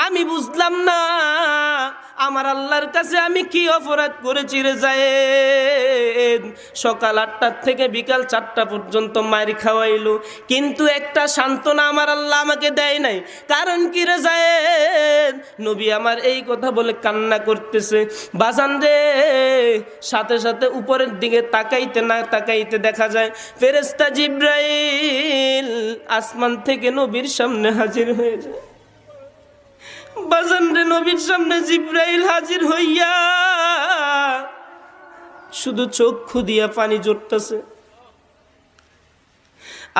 আমি বুঝলাম না আমার আল্লাহর কাছে আমি কি অপরাধ করেছি রে যায়েদ। সকাল 8টা থেকে বিকাল 4টা পর্যন্ত মার খাওয়াইলো, কিন্তু একটা সান্ত্বনা আমার আল্লাহ আমাকে দেয় নাই। কারণ কি রে যায়েদ? নবী আমার এই কথা বলে কান্না করতেছে। বাজান রে, সাথে সাথে উপরের দিকে তাকাইতে না তাকাইতে দেখা যায় ফেরেশতা জিবরাইল আসমান থেকে নবীর সামনে হাজির হয়ে যায়। বাজান রে, নবীর সামনে জিবরাইল হাজির হইয়া শুধু চক্ষু দিয়া পানি জড়তেছে।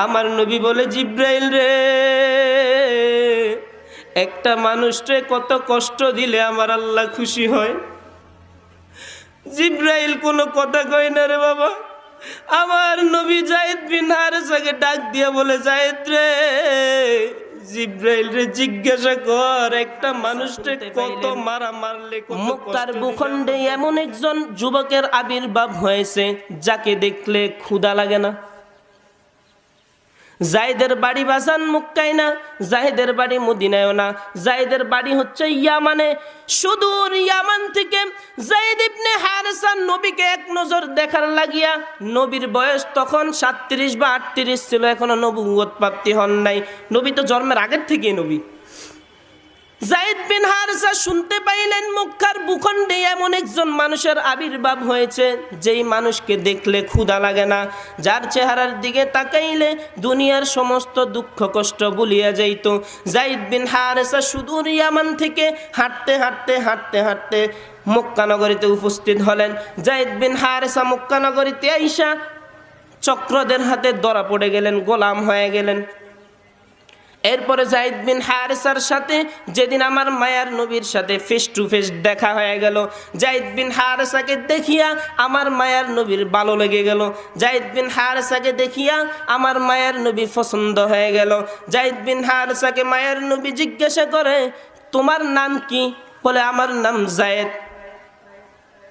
আমার নবী বলে, জিবরাইল রে, একটা মানুষকে কত কষ্ট দিলে আমার আল্লাহ খুশি হয়। জিবরাইল কোনো কথা কয় না রে বাবা। আমার নবী যায়েদ বিন হারেসাকে ডাক দিয়া বলে, যায়েদ রে, জিবরাইল রে জিজ্ঞাসা কর একটা মানুষকে কত মারা মারলে। মক্কার ভূখণ্ডে এমন একজন যুবকের আবির্ভাব হয়েছে যাকে দেখলে ক্ষুধা লাগে না। যায়েদের বাড়ি বাজান মক্কায় না, যায়েদের বাড়ি মদিনায়ও না, যায়েদের বাড়ি হচ্ছে ইয়ামানে। সুদূর ইয়ামান থেকে যায়েদ ইবনে হারেসা নবীকে এক নজর দেখার লাগিয়া, নবীর বয়স তখন 37 বা 38 ছিল, এখনো নবুয়ত প্রাপ্তি হন নাই। নবী তো জন্মের আগের থেকেই নবী। যায়েদ বিন হারেসা শুনতে পাইলেন মক্কার ভূখণ্ডে এমন একজন মানুষের আবির্ভাব হয়েছে যেই মানুষকে দেখলে ক্ষুধা লাগে না, যার চেহারার দিকে তাকাইলে দুনিয়ার সমস্ত দুঃখ কষ্ট ভুলিয়া যাইত। যায়েদ বিন হারেসা সুদূর ইয়ামান থেকে হাঁটতে হাঁটতে হাঁটতে হাঁটতে মক্কা নগরীতে উপস্থিত হলেন। যায়েদ বিন হারেসা মক্কা নগরীতে আইসা চক্রদের হাতে ধরা পড়ে গেলেন, গোলাম হয়ে গেলেন। এরপরে যায়েদ বিন হারেসার সাথে যেদিন আমার মায়ার নবীর সাথে ফেস টু ফেস দেখা হয়ে গেল, যায়েদ বিন হারেসাকে দেখিয়া আমার মায়ার নবীর ভালো লেগে গেল। যায়েদ বিন হারেসাকে দেখিয়া আমার মায়ার নবী পছন্দ হয়ে গেল। যায়েদ বিন হারেসাকে মায়ার নবী জিজ্ঞাসা করে, তোমার নাম কি? বলে, আমার নাম যায়েদ।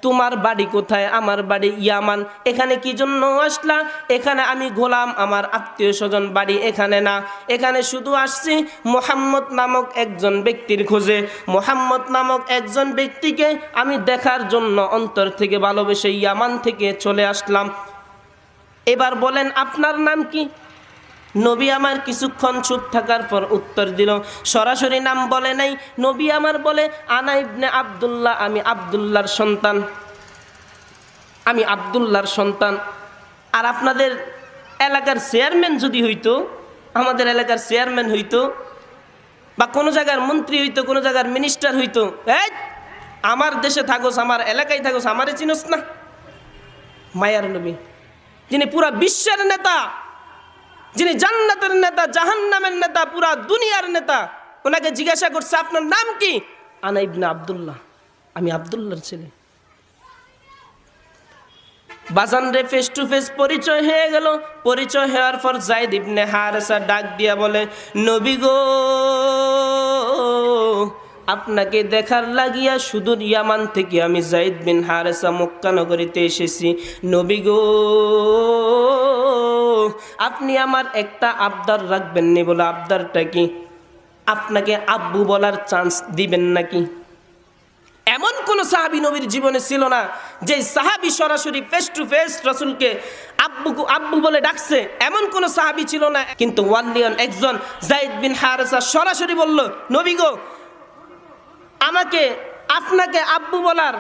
তোমার বাড়ি কোথায়? আমার বাড়ি ইয়ামান। এখানে কি জন্য আসলা? এখানে আমি গোলাম, আমার আত্মীয় স্বজন বাড়ি এখানে না, এখানে শুধু আসছি মুহাম্মদ নামক একজন ব্যক্তির খোঁজে। মুহাম্মদ নামক একজন ব্যক্তিকে আমি দেখার জন্য অন্তর থেকে ভালোবেসে ইয়ামান থেকে চলে আসলাম। এবার বলেন আপনার নাম কি? নবী আমার কিছুক্ষণ চুপ থাকার পর উত্তর দিল, সরাসরি নাম বলে নাই। নবী আমার বলে, আনা ইবনে আব্দুল্লাহ, আমি আব্দুল্লাহর সন্তান, আমি আব্দুল্লাহর সন্তান। আর আপনাদের এলাকার চেয়ারম্যান যদি হইতো, আমাদের এলাকার চেয়ারম্যান হইতো, বা কোনো জায়গার মন্ত্রী হইতো, কোনো জায়গার মিনিস্টার হইতো, এই আমার দেশে থাকোস, আমার এলাকায় থাকোস, আমারে চিনোস না? মায়ার নবী, যিনি পুরা বিশ্বের নেতা, যিনি জান্নাতের নেতা, জাহান্নামের নেতা, পুরা দুনিয়ার নেতা, ওনাকে জিজ্ঞাসা করছে আপনার নাম কি? আনা ইবনে আব্দুল্লাহ, আমি আব্দুল্লাহর ছেলে। বাজান রে, ফেস টু ফেস পরিচয় হয়ে গেল। পরিচয় হওয়ার পর যায়েদ ইবনে হারেসা ডাক দিয়া বলে, নবী গো, আপনাকে দেখার লাগিয়া সুদূর ইয়ামান থেকে আমি যায়েদ বিন হারেসা মক্কা নগরীতে এসেছি। নবী গো, আপনি আমার একটা আবদার রাখবেন নি? বলে, আবদারটা কি? আপনাকে আব্বু বলার চান্স দিবেন নাকি? এমন কোন সাহাবী নবীর জীবনে ছিল না যে সাহাবী সরাসরি ফেস টু ফেস রাসূলকে আব্বু বলে ডাকছে, এমন কোন সাহাবী ছিল না। কিন্তু ওয়ানলিয়ন একজন যায়েদ বিন হারেসা সরাসরি বলল, নবী গো, আমাকে আপনাকে আব্বু বলার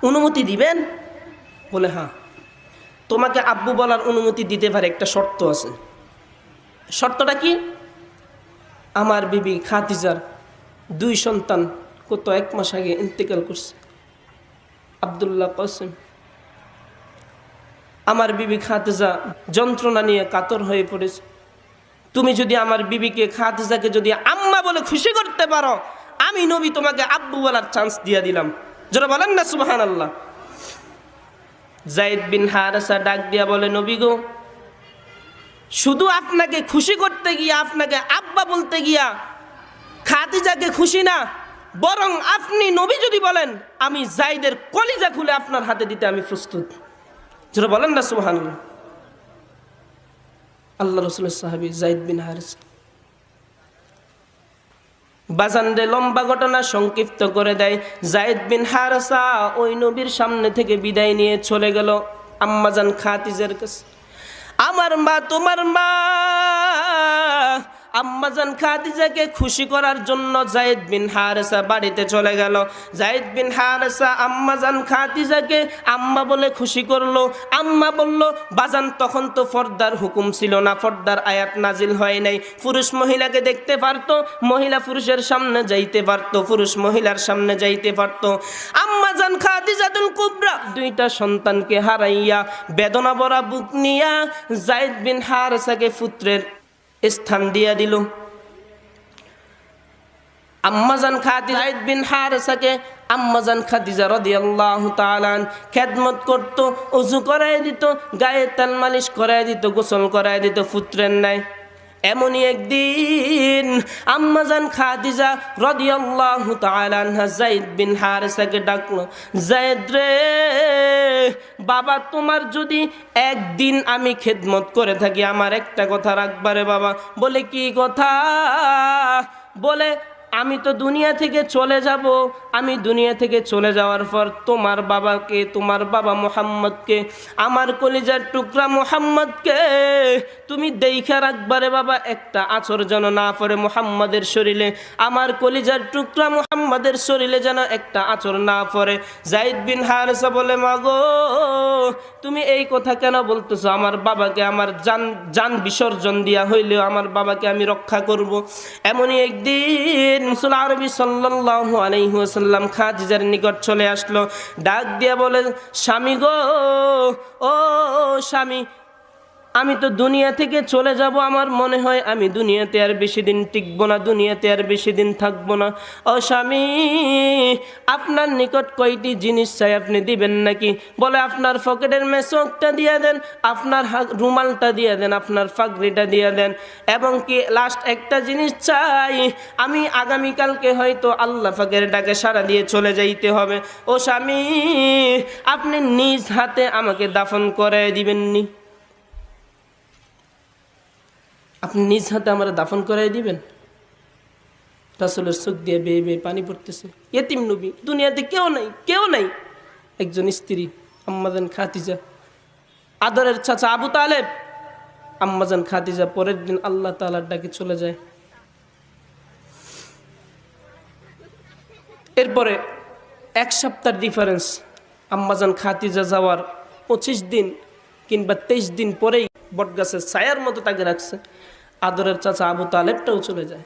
অনুমতি দিবেন? বলে, হ্যাঁ, তোমাকে আব্বু বলার অনুমতি দিতে পারে, একটা শর্ত আছে। শর্তটা কি? আমার বিবি খাদিজার 2 সন্তান কত 1 মাস আগে ইন্তেকাল করছে, আব্দুল্লাহ কাসেম। আমার বিবি খাদিজা যন্ত্রণা নিয়ে কাতর হয়ে পড়েছে। তুমি যদি আমার বিবিকে খাদিজাকে যদি আম্মা বলে খুশি করতে পারো, আমি নবী তোমাকে আব্বু বলার চান্স দিয়ে দিলাম। যারা বলেন না সুবহানাল্লাহ। যায়েদ বিন হারেসা ডাক দিয়া বলে, নবী গো, শুধু আপনাকে খুশি করতে গিয়া, আপনাকে আব্বা বলতে গিয়া খাদিজাকে খুশি না, বরং আপনি নবী যদি বলেন আমি যায়েদের কলিজা খুলে আপনার হাতে দিতে আমি প্রস্তুত। যারা বলেন না সুবহানাল্লাহ। আল্লাহ রাসূলের সাহাবী যায়েদ বিন হারেসা বাজানরে লম্বা ঘটনা সংক্ষিপ্ত করে দেয়, যায়েদ বিন হারেসা ওই নবীর সামনে থেকে বিদায় নিয়ে চলে গেল আম্মাজান খাদিজার কাছে। আমার মা, তোমার মা, আম্মাজান খাদিজাকে খুশি করার জন্য যায়েদ বিন হারেসা বাড়িতে চলে গেল। যায়েদ বিন হারেসা আম্মাজান খাদিজাকে আম্মা বলে খুশি করলো। আম্মা বলল, বাজান তখন তো পর্দার হুকুম ছিল না, পর্দার আয়াত নাজিল হয় নাই। পুরুষ মহিলাকে দেখতে পারতো, মহিলা পুরুষের সামনে যাইতে পারতো, পুরুষ মহিলার সামনে যাইতে পারতো। আম্মাজান খাদিজাতুল কুবরা দুইটা সন্তানকে হারাইয়া বেদনা ভরা বুক নিয়া যায়েদ বিন হারেসাকে পুত্রের স্থান দিয়া দিল। আম্মাজান খাদিজা যায়েদ বিন হারেসাকে আম্মাজান খাদিজা রাদিয়াল্লাহু তাআলা খেদমত করত, ওযু করায় দিত, গায়ে তেল মালিশ করায় দিত, গোসল করায় দিত পুত্রের ন্যায়। এমনই একদিন আম্মাজান খাদিজা রাদিয়াল্লাহু তাআলা আনহা যায়েদ বিন হারেসাকে ডাকলো, যায়েদ রে বাবা, তোমার যদি একদিন আমি খেদমত করে থাকি আমার একটা কথা রাখবারে বাবা। বলে কি কথা? বলে আমি তো দুনিয়া থেকে চলে যাব, আমি দুনিয়া থেকে চলে যাওয়ার পর তোমার বাবাকে, তোমার বাবা মুহাম্মদকে, আমার কলিজার টুকরা মুহাম্মদকে তুমি দেইখা রাখবারে বাবা, একটা আঁচড় যেন না পড়ে মুহাম্মদের শরীরে, আমার কলিজার টুকরা মুহাম্মদের শরীরে যেন একটা আঁচড় না পড়ে। যায়েদ বিন হারেসা বলে, মাগো তুমি এই কথা কেন বলতেছো? আমার বাবাকে আমার জান বিসর্জন দিয়া হইলেও আমার বাবাকে আমি রক্ষা করব। এমনই একদিন রাসূল আরবি সাল্লাল্লাহু আলাইহি ওয়াসাল্লাম খাদিজার নিকট চলে আসলো, ডাক দিয়া বলে, স্বামী গো, ও স্বামী, আমি তো দুনিয়া থেকে চলে যাব, আমার মনে হয় আমি দুনিয়াতে আর বেশি দিন টিকবো না, দুনিয়াতে আর বেশি দিন থাকবো না। ও স্বামী, আপনার নিকট কয়টি জিনিস চাই, আপনি দিবেন নাকি? বলে, আপনার পকেটের মেসওয়াকটা দিয়ে দেন, আপনার রুমালটা দিয়ে দেন, আপনার পাগড়িটা দিয়ে দেন, এবং কি লাস্ট একটা জিনিস চাই, আমি আগামীকালকে হয়তো আল্লাহ পাকের ডাকে সাড়া দিয়ে চলে যাইতে হবে। ও স্বামী, আপনি নিজ হাতে আমাকে দাফন করে দিবেননি? আপনি নিজ হাতে আমার দাফন করাই দিবেন? রাসূলের চোখ দিয়ে বেয়ে বেয়ে পানি পড়তেছে। ইয়েতিম নবী, দুনিয়াতে কেউ নাই, কেউ নাই। একজন স্ত্রী আম্মাজান খাদিজা, আদরের চাচা আবু তালেব। আম্মাজান খাদিজা পরের দিন আল্লাহ তাআলার ডাকে চলে যায়। এরপরে এক সপ্তাহ ডিফারেন্স, আম্মাজান খাদিজা যাওয়ার 25 দিন কিংবা 23 দিন পরেই বটগাছের ছায়ার মতো তাকে রাখছে, আদরের চাচা আবু তালেবটাও চলে যায়।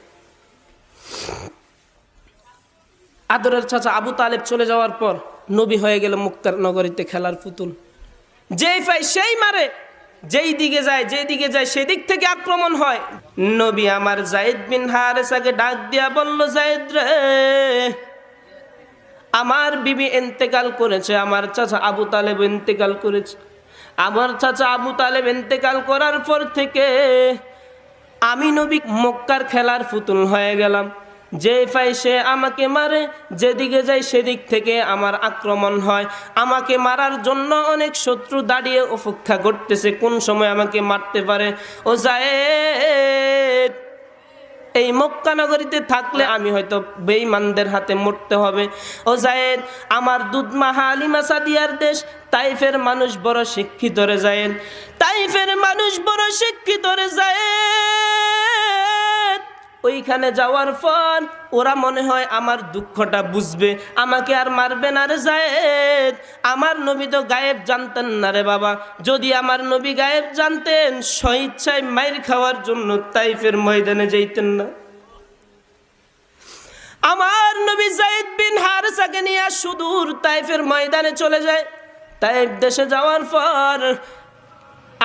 আদরের চাচা আবু তালেব চলে যাওয়ার পর নবী হয়ে গেল মুক্তার নগরীতে খেলার পুতুল। যেই পাই সেই মারে, যেই দিকে যায়, যেই দিকে যায় সেদিক থেকে আক্রমণ হয়। নবী আমার যায়েদ বিন হারেসাকে ডাক দিয়া বলল, যায়েদ রে, আমার বিবি ইন্তেকাল করেছে, আমার চাচা আবু তালেব ইন্তেকাল করেছে। আমার চাচা আবু তালেব ইন্তেকাল করার পর থেকে আমি নবী মক্কার খেলার পুতুল হয়ে গেলাম। যে পাই সে আমাকে মারে, যেদিকে যাই সেদিক থেকে আমার আক্রমণ হয়। আমাকে মারার জন্য অনেক শত্রু দাঁড়িয়ে অপেক্ষা করতেছে কোন সময় আমাকে মারতে পারে। ও যায়েদ, এই মক্কা নগরীতে থাকলে আমি হয়তো বেঈমানদের হাতে মরতে হবে। ও যায়েদ, আমার দুধমা হালিমা সাদিয়ার দেশ তাইফের মানুষ বড় শিক্ষিত রে যায়েদ, তাইফের মানুষ বড় শিক্ষিত রে যায়েদ। ওইখানে যাওয়ার পর ওরা মনে হয় আমার দুঃখটা বুঝবে, আমাকে আর মারবে না রে যায়েদ। আমার নবী তো গায়েব জানতেন না রে বাবা, যদি আমার নবী গায়েব জানতেন স্বেচ্ছায় মাইর খাওয়ার জন্য তাইফের ময়দানে যাইতেন না। আমার নবী যায়েদ বিন হারেসাকে নিয়ে সুদূর তাইফের ময়দানে চলে যায়। তাইফ দেশে যাওয়ার পর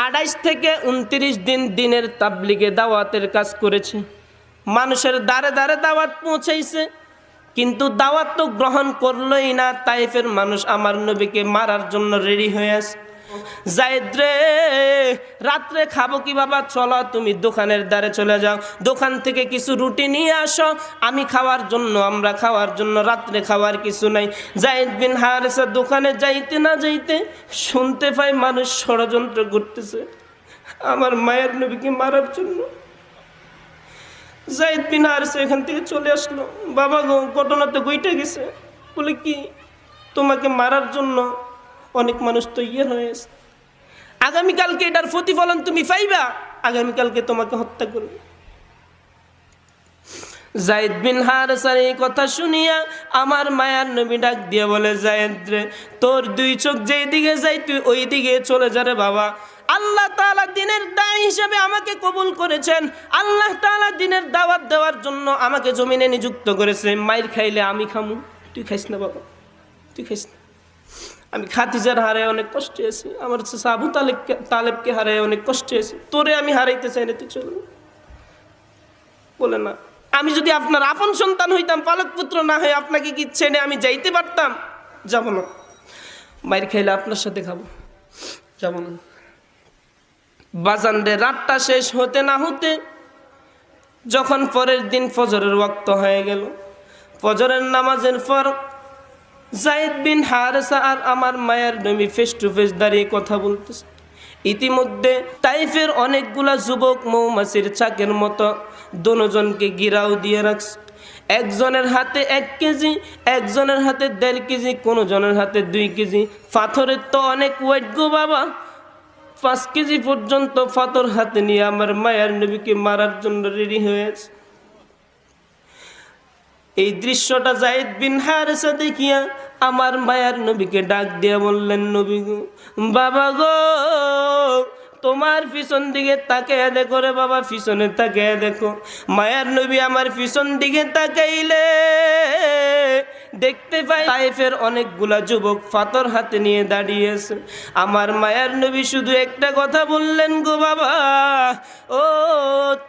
28 থেকে 29 দিন দিনের তাবলিগে দাওয়াতের কাজ করেছে, মানুষের দ্বারে দ্বারে দাওয়াত পৌঁছাইছে, কিন্তু দাওয়াত তো গ্রহণ করলই না। তাইফের মানুষ আমার নবীকে মারার জন্য রেডি হয়ে আছে। যায়েদ রে, রাত্রে খাবো কি বাবা? চলো তুমি দোকানের দ্বারে চলে যাও, দোকান থেকে কিছু রুটি নিয়ে আসো, আমি খাওয়ার জন্য, আমরা খাওয়ার জন্য, রাত্রে খাওয়ার কিছু নাই। যায়েদ বিন হারেসা দোকানে যাইতে না যাইতে শুনতে পাই মানুষ ষড়যন্ত্র করতেছে আমার মায়ের নবীকে মারার জন্য। যায়েদ বিন হারেসা এখান থেকে চলে আসলো। বাবা গো, ঘটনা তো গইটা গেছে। বলে কি, তোমাকে মারার জন্য অনেক মানুষ তৈরি হয়েছে, আগামীকালকে এটার প্রতিফলন তুমি পাইবা, আগামীকালকে তোমাকে হত্যা করবে। যায়েদ বিন হারেসার এই কথা শুনিয়া আমার মায়ার নবী ডাক দিয়ে বলে, যায়েদ রে, তোর দুই চোখ যেই দিকে যাই তুই ওই দিকে চলে যা রে বাবা। আল্লাহ তাআলা দ্বীনের দায়ী হিসেবে আমাকে কবুল করেছেন, আল্লাহ তাআলা দ্বীনের দাওয়াত দেওয়ার জন্য আমাকে জমিনে নিযুক্ত করেছে। মাইর খাইলে আমি খামু, তুই খাইস না বাবা, তুই খাইস না। আমি খাদিজার হারায় অনেক কষ্টে আছি, আমার আবু তালেবকে হারায় অনেক কষ্টে আছি, তোরে আমি হারাইতে চাই না, তুই চল। বলে না, আমি যদি আপনার আপন সন্তান হইতাম, পালক পুত্র না হয়ে আপনাকে কি ছেড়ে আমি যাইতে পারতাম? যাব না। মাইর খাইলে আপনার সাথে খাবো, যাব না। বাজানদের রাতটা শেষ হতে না হতে যখন পরের দিন ফজরের ওয়াক্ত হয়ে গেল, ফজরের নামাজের পর যায়েদ বিন হারেসা আর আমার মায়ের নবী ফেস টু ফেস দাঁড়িয়ে কথা বলতেছে। ইতিমধ্যে তাইফের অনেকগুলা যুবক মৌমাছির চাকের মতো দুজনকে গিরাও দিয়ে রাখছে। একজনের হাতে 1 কেজি, একজনের হাতে 1.5 কেজি, কোনো জনের হাতে 2 কেজি। পাথরের তো অনেক ওয়েট গো বাবা, 5 কেজি পর্যন্ত পাথর হাতে নিয়ে আমার মায়ের নবীকে মারার জন্য রেডি হয়েছে। এই দৃশ্যটা যায়েদ বিন হারেসা দেখিয়া আমার মায়ার নবীকে ডাক দিয়া বললেন, নবী গো, বাবা গো, তোমার পিছন দিকে তাকাইয়া দেখো রে বাবা, পিছনে তাকাইয়া দেখো। মায়ার নবী আমার পিছন দিকে তাকাইলে দেখতে পাই তাইফের অনেকগুলা যুবক পাথর হাতে নিয়ে দাঁড়িয়ে আছে। আমার মায়ার নবী শুধু একটা কথা বললেন, গো বাবা, ও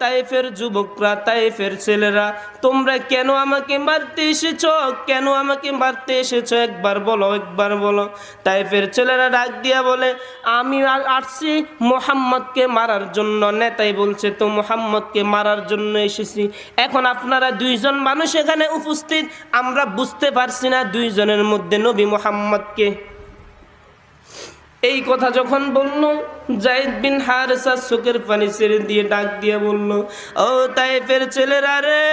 তাইফের যুবকরা, তাইফের ছেলেরা, তোমরা কেন আমাকে মারতে এসেছ? কেন আমাকে মারতে এসেছ? একবার বলো, একবার বলো। তাইফের ছেলেরা ডাক দিয়া বলে, আমি আসছি মুহাম্মদকে মারার জন্য। নেতাই বলছে তো মুহাম্মদকে মারার জন্য এসেছি। এখন আপনারা 2 জন মানুষ এখানে উপস্থিত, আমরা বুঝতে পারছি না 2 জনের মধ্যে নবী মুহাম্মদকে। এই কথা যখন বলল, যায়েদ বিন হারেসা চোখের পানি ছেড়ে দিয়ে ডাক দিয়ে বলল, ও তাইফের ছেলেরা রে,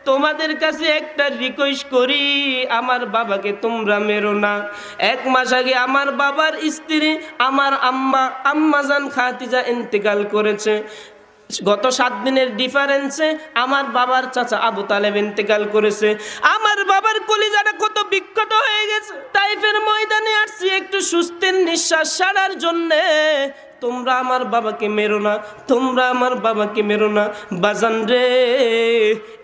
তোমাদের কাছে একটা রিকোয়েস্ট করি, আমার বাবাকে তোমরা মেরো না। 1 মাস আগে আমার বাবার স্ত্রী, আমার আম্মাজান খাদিজা ইন্তেকাল করেছে। গত 7 দিনের ডিফারেন্সে আমার বাবার চাচা আবু তালেব ইন্তেকাল করেছে। আমার বাবার কলিজাটা কত বিক্ষত হয়ে গেছে। তাইফের ময়দানে আসছি একটু সুস্থের নিঃশ্বাস ছাড়ার জন্যে। তোমরা আমার বাবাকে মেরো না, তোমরা আমার বাবাকে মেরো না। বাজান রে,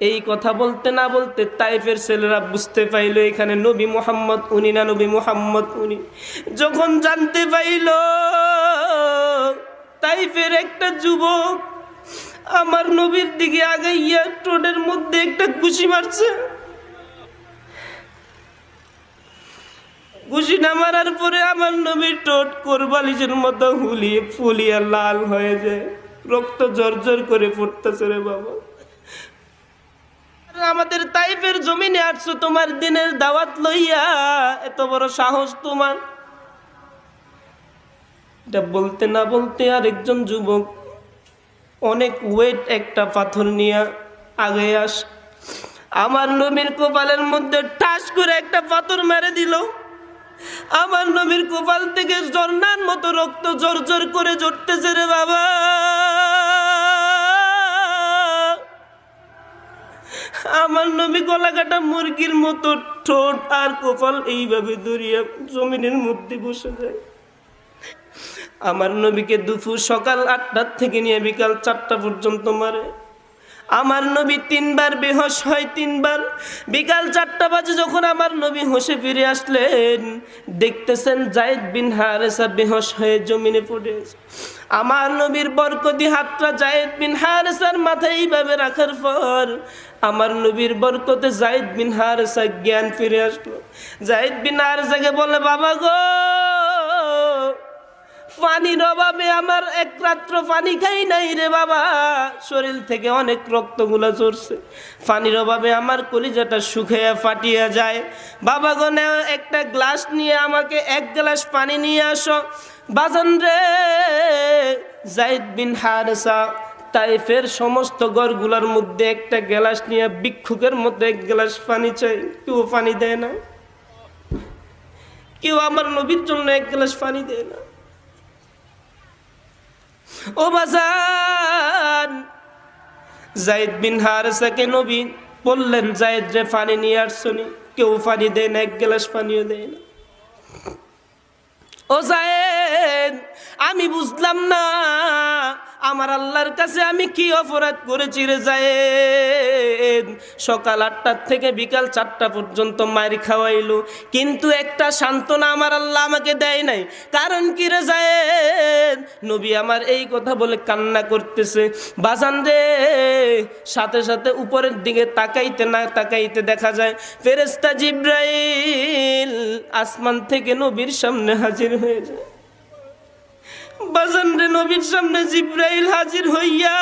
এই কথা বলতে না বলতে তাইফের ছেলেরা বুঝতে পাইল এখানে নবী মুহাম্মদ উনি না, নবী মুহাম্মদ উনি। যখন জানতে পাইল তাইফের একটা যুবক আমার নবীর দিকে আগাইয়া ঠোঁটের মধ্যে একটা ঘুষি মারছে, ঘুষি না মারার পরে আমার নবীর ঠোঁট কোরবালিশের মতো হুলিয়ে ফুলিয়া লাল হয়ে যায়, রক্ত জর্জর করে পড়তেছে রে বাবা। আমাদের তাইফের জমিনে আসছো তোমার দিনের দাওয়াত লইয়া, এত বড় সাহস তোমার? এটা বলতে না বলতে আরেকজন যুবক অনেক ওয়েট একটা পাথর নিয়ে আগে আস আমার নবীর কপালের মধ্যে ঠাস করে একটা পাথর মেরে দিল। আমার নবীর কপাল থেকে ঝর্ণার মতো রক্ত জর্জর করে ঝরতেছে রে বাবা। আমার নবী গলা কাটা মুরগির মতো ঠোঁট আর কপাল এইভাবে দরিয়া জমিনের মধ্যে বসে যায়। আমার নবীকে দুপুর সকাল 8টা থেকে নিয়ে বিকাল 4টা পর্যন্ত মারে। আমার নবী 3 বার বেহোশ হয়, 3 বার। বিকাল 4টা বাজে যখন আমার নবী হোশে ফিরে আসলেন, দেখতেছেন যায়েদ বিন হারেসা বেহোশ হয়ে জমিনে পড়ে আছে। আমার নবীর বরকতি হাতটা যায়েদ বিন হারেসার মাথায় এইভাবে রাখার পর আমার নবীর বরকতে যায়েদ বিন হারেসা জ্ঞান ফিরে আসলো। যায়েদ বিন হারেসাকে বলে, বাবা গো, পানির অভাবে আমার 1 রাত্র পানি খাই নাই রে বাবা, শরীর থেকে অনেক রক্তগুলা ঝরছে, পানির অভাবে আমার কলিজাটা শুকিয়ে ফাটিয়া যায়। বাবা গো, নাও একটা গ্লাস নিয়ে আমাকে 1 গ্লাস পানি নিয়ে আসো। বাজান রে, যায়েদ বিন হারেসা তাইফের সমস্ত ঘরগুলোর মধ্যে একটা গ্লাস নিয়ে ভিক্ষুকের মধ্যে এক গ্লাস পানি চাই, কেউ পানি দেয় না। কেউ আমার নবীর জন্য এক গ্লাস পানি দেয় না। ও বাজান, যায়েদ বিন হারেসাকে নবী বললেন, যায়েদ রে পানি নিয়ে আসছনি, কেউ পানি দেয় না, এক গ্লাস পানিও দেয় না। ও যায়েদ, আমি বুঝলাম না আমার আল্লাহর কাছে আমি কি অপরাধ করেছি রে যায়েদ। সকাল 8টা থেকে বিকাল 4টা পর্যন্ত মার খাওয়াইলো, কিন্তু একটা সান্ত্বনা আমার আল্লাহ আমাকে দেয় নাই। কারণ কি রে যায়েদ? নবী আমার এই কথা বলে কান্না করতেছে। বাজান রে, সাথে সাথে উপরের দিকে তাকাইতে না তাকাইতে দেখা যায় ফেরেশতা জিবরাইল আসমান থেকে নবীর সামনে হাজির হয়ে যায়। বাজান রে, নবীর সামনে জিবরাইল হাজির হইয়া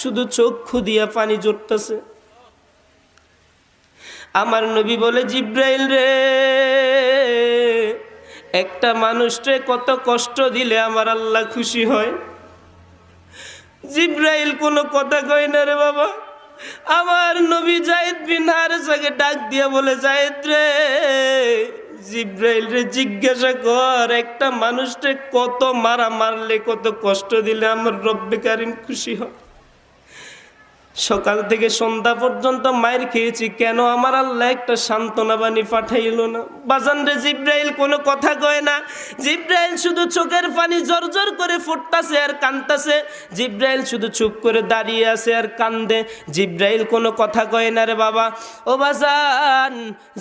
শুধু চক্ষু দিয়া পানি জড়তেছে। আমার নবী বলে, জিবরাইল রে, একটা মানুষকে কত কষ্ট দিলে আমার আল্লাহ খুশি হয়। জিবরাইল কোনো কথা কয় না রে বাবা। আমার নবী যায়েদ বিন হারেসাকে ডাক দিয়া বলে, যায়েদ রে, জিবরাইল রে জিজ্ঞাসা কর, একটা মানুষকে কত মারা মারলে, কত কষ্ট দিলে আমার রব্বে কারিম খুশি হয়। সকাল থেকে সন্ধ্যা পর্যন্ত মায়ের খেয়েছি, কেন আমার আল্লাহ একটা সান্ত্বনা বাণী পাঠাইলো না? বাজান রে, জিবরাইল কোনো কথা কয় না। জিবরাইল শুধু চোখের পানি জর্জর করে ফুটতাছে আর কান্দতাছে। জিবরাইল শুধু চুপ করে দাঁড়িয়ে আছে আর কান্দে। জিবরাইল কোনো কথা কয় না রে বাবা। ও বাজান,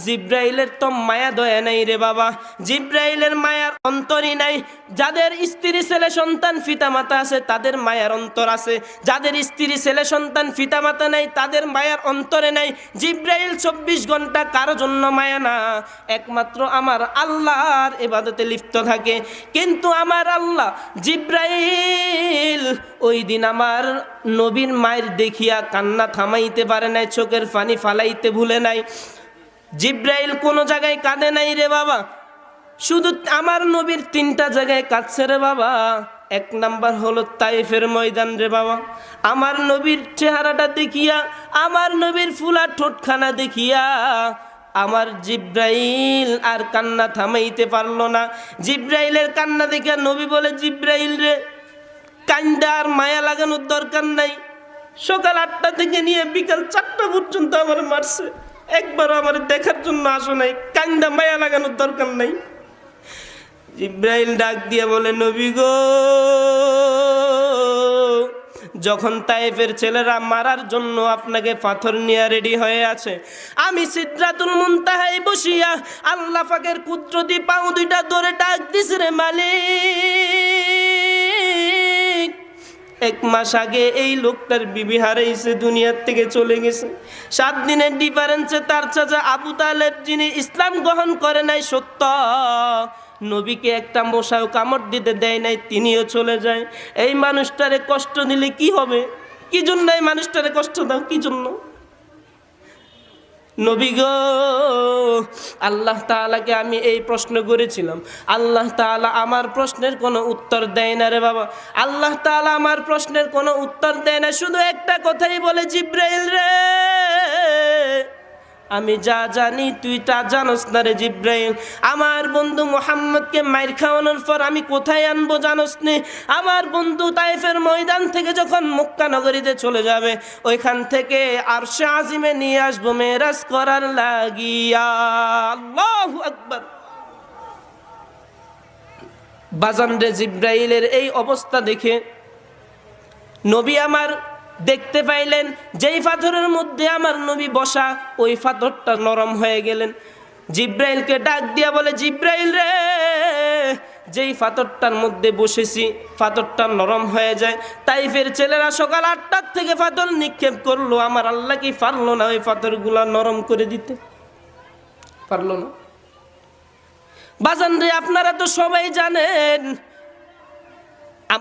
জিবরাইলের তো মায়া দয়া নাই রে বাবা। জিবরাইলের মায়ার অন্তরই নাই। যাদের স্ত্রী ছেলে সন্তান পিতামাতা আছে তাদের মায়ার অন্তর আছে, যাদের স্ত্রী ছেলে সন্তান পিতামাতা নাই তাদের মায়ার অন্তরে নাই। জিবরাইল 24 ঘন্টা কারো জন্য মায়া না, একমাত্র আমার আল্লাহর ইবাদতে লিপ্ত থাকে। কিন্তু আমার আল্লাহ জিবরাইল ওই দিন আমার নবীর মায়ের দেখিয়া কান্না থামাইতে পারে নাই, চোখের পানি ফালাইতে ভুলে নাই। জিবরাইল কোনো জায়গায় কাঁদে নাই রে বাবা, শুধু আমার নবীর 3টা জায়গায় কাঁদছে রে বাবা। 1 নাম্বার হলো তাইফের ময়দান রে বাবা। আমার নবীর চেহারাটা দেখিয়া, আমার নবীর ফুলা ঠোঁটখানা দেখিয়া আমার জিবরাইল আর কান্না থামাইতে পারলো না। জিবরাইলের কান্না দেখিয়া নবী বলে, জিবরাইল রে, কান্দা আর মায়া লাগানোর দরকার নাই। সকাল 8টা থেকে নিয়ে বিকাল 4টা পর্যন্ত আমার মারছে, একবারও আমার দেখার জন্য আসো নাই, কান্দা মায়া লাগানোর দরকার নাই। জিবরাইল ডাক দিয়ে বলে, নবী গো, যখন তায়েফের ছেলেরা মারার জন্য আপনাকে পাথর নিয়ে রেডি হয়ে আছে, আমি সিদরাতুল মুনতাহায় বসিয়া আল্লাহ পাকের কুদরতি পাও 2টা ধরে ডাক দিছি রে মালিক। 1 মাস আগে এই লোকটার বিবি হারাইছে, দুনিয়ার থেকে চলে গেছে। 7 দিনের ডিফারেন্সে তার চাচা আবু তালেব, যিনি ইসলাম গ্রহণ করে নাই সত্য, নবীকে একটা মশাও কামড় দিতে দেয় নাই, তিনিও চলে যায়। এই মানুষটারে কষ্ট দিলে কি হবে? কি জন্য এই মানুষটারে কষ্ট দাও? কি জন্য? নবী গো, আল্লাহ তাআলাকে আমি এই প্রশ্ন করেছিলাম, আল্লাহ তাআলা আমার প্রশ্নের কোনো উত্তর দেয় না রে বাবা। আল্লাহ তাআলা আমার প্রশ্নের কোনো উত্তর দেয় না, শুধু একটা কথাই বলে, জিবরাইল রে, আমি যা জানি তুই তা জানোস না রে জিবরাইল। আমার বন্ধু মুহাম্মদকে মাইর খাওয়ানোর পর আমি কোথায় আনবো জানোস নি? আমার বন্ধু তায়েফের ময়দান থেকে যখন মক্কা নগরীতে চলে যাবে, ওইখান থেকে আরশে আজিমে নিয়ে আসবো মেরাজ করার লাগিয়া। আল্লাহু আকবার। বাজান রে, জিবরাইলের এই অবস্থা দেখে নবী আমার দেখতে পাইলেন যেই পাথরের মধ্যে আমার নবী বসা, ওই পাথরটা নরম হয়ে গেলেন। জিবরাইলকে ডাক দিয়া বলে, জিবরাইল রে, যেই পাথরটার মধ্যে বসেছি পাথরটা নরম হয়ে যায়। তাইফের ছেলেরা সকাল 8টার থেকে পাথর নিক্ষেপ করলো, আমার আল্লাহ কি পারলো না ওই পাথরগুলা নরম করে দিতে? পারলো না। বাজান রে, আপনারা তো সবাই জানেন